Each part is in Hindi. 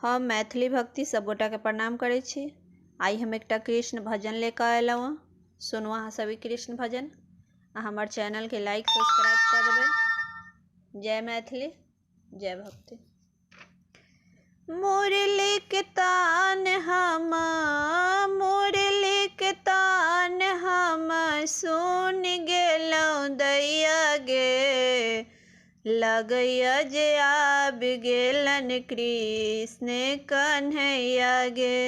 हम मैथिली भक्ति सब गोटा के प्रणाम करै छी। आई हम एकटा कृष्ण भजन लेकर अयलहुँ हँ। सुनू अहाँ सभी कृष्ण भजन आ हमर चैनल के लाइक सब्सक्राइब कर देबै। जय मैथिली, जय भक्ति। मुरली के तान हम सुन गेलहुँ दैया गे, लगैया जे आब गेलन कृष्ण कन्हैया गे,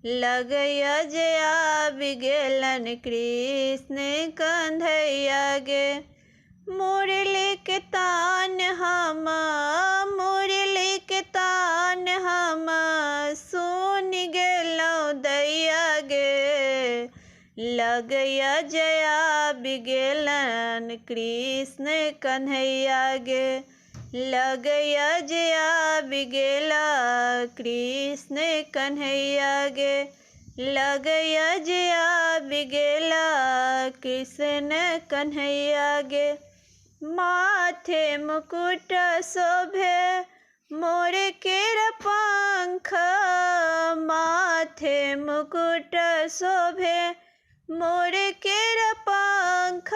लगैया जे आब गेलन कृष्ण कन्हैया गे। मुरली के तान हम सुन गेलहुँ दैया गे, लगैया जे आब गेलन कृष्ण कन्हैया गे, लगैया जे आब गेला कृष्ण कन्हैया गे, लगैया जे आब गेला कृष्ण कन्हैया गे। माथे मुकुट शोभे मोर केर पंख, माथे मुकुट शोभे मोर केर पंख,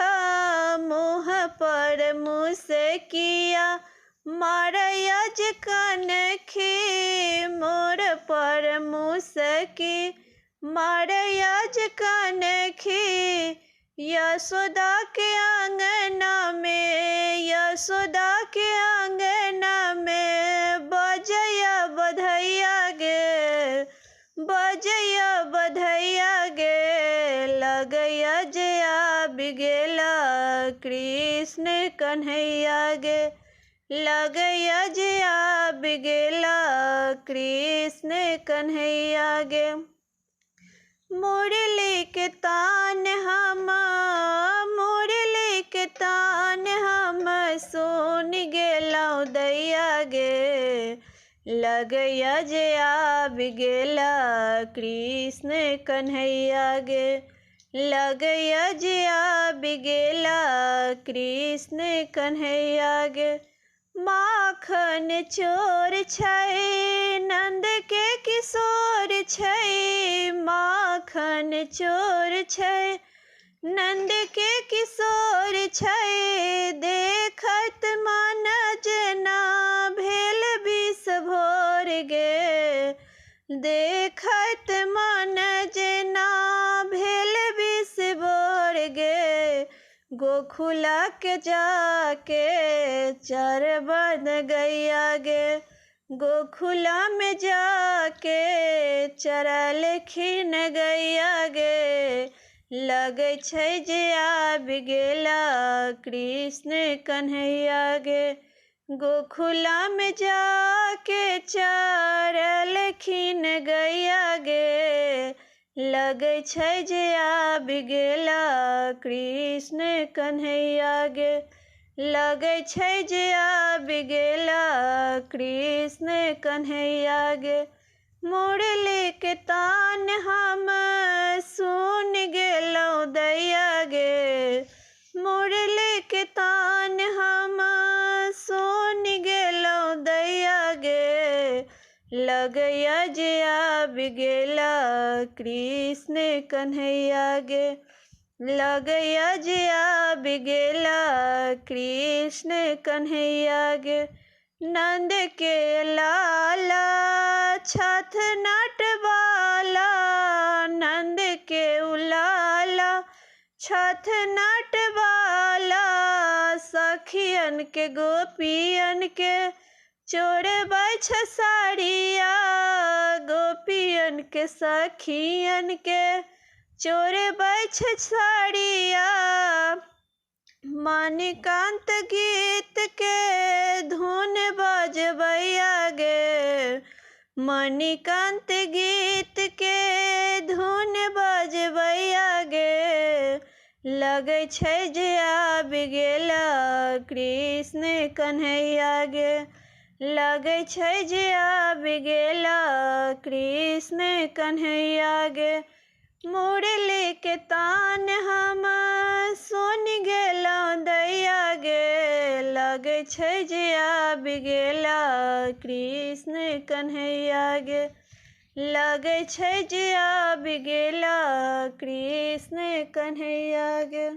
मुँह पर मुसकिया मारयज कनखी, मोर पर मुसकी मारयज कनखी। यशोदा के अंगना में, यशोदा के अंगना में बजैया बधैया गे, बजैया बधैया गे, लगैया जे आब गेला कृष्ण कन्हैया गे, लगैया जे आब गेला कृष्ण कन्हैया गे। मुरली के तान हम सुन गेलहुँ दैया गे, लगैया जे आब गेला कृष्ण कन्हैया गे, लगैया जे आब गेला कृष्ण कन्हैया गे। माखन चोर छै नंद के किशोर छै, माखन चोर छै नंद के किशोर छै, देखत मन जेना भेल विष भोर गे, देखत मन जेना भेल विष भोर गे। गोकुला के जाके चरबन गैया गे, गोकुला में जाके चरलखिन गैया गे, लगै छै जे आब गेला कृष्ण कन्हैया गे, गोकुला में जाके चरलखिन गैया गे, लगै छै जे आब गेला कृष्ण कन्हैया गे, लगै छै जे आब गेला कृष्ण कन्हैया गे। मुरली के तान हम सुन गेलहुँ दैया गे, मुरली के तान हम सुन गेलहुँ दैया गे, लगैया जे आब गेला कृष्ण कन्हैया गे, लगैया जे आब गेला कृष्ण कन्हैया गे। नंद के लाला छथ नटवाला, नंद के उलाला छथ नटवाला, सखियन के गोपियन के चोरबै छ साड़िया, गोपियन के सखियन के चोरबै छ साड़िया। मणिकांत गीत के धुन बजबैया गे, मणिकांत गीत के धुन बजबैया गे, लगै छै जे आब गेला कृष्ण कन्हैया गे, लगै छै जे आब गेला कृष्ण कन्हैया गे। मुरली के तान हम सुन गेलहुँ दैया गे, लगै छै जे आबि गेला कृष्ण कन्हैया गे, लगै छै जे आबि गेला कृष्ण कन्हैया गे।